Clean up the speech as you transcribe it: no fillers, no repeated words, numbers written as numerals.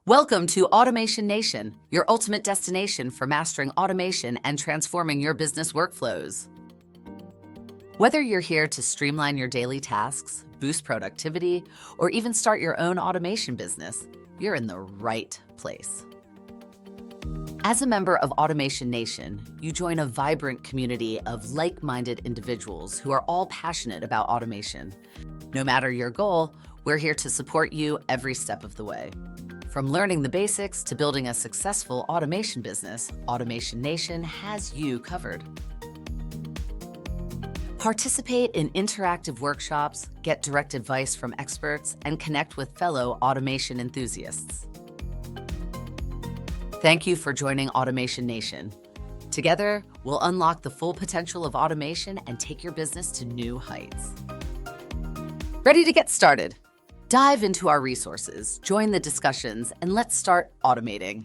Welcome to Automation Nation, your ultimate destination for mastering automation and transforming your business workflows. Whether you're here to streamline your daily tasks, boost productivity, or even start your own automation business, you're in the right place. As a member of Automation Nation, you join a vibrant community of like-minded individuals who are all passionate about automation. No matter your goal, we're here to support you every step of the way. From learning the basics to building a successful automation business, Automation Nation has you covered. Participate in interactive workshops, get direct advice from experts, and connect with fellow automation enthusiasts. Thank you for joining Automation Nation. Together, we'll unlock the full potential of automation and take your business to new heights. Ready to get started? Dive into our resources, join the discussions, and let's start automating.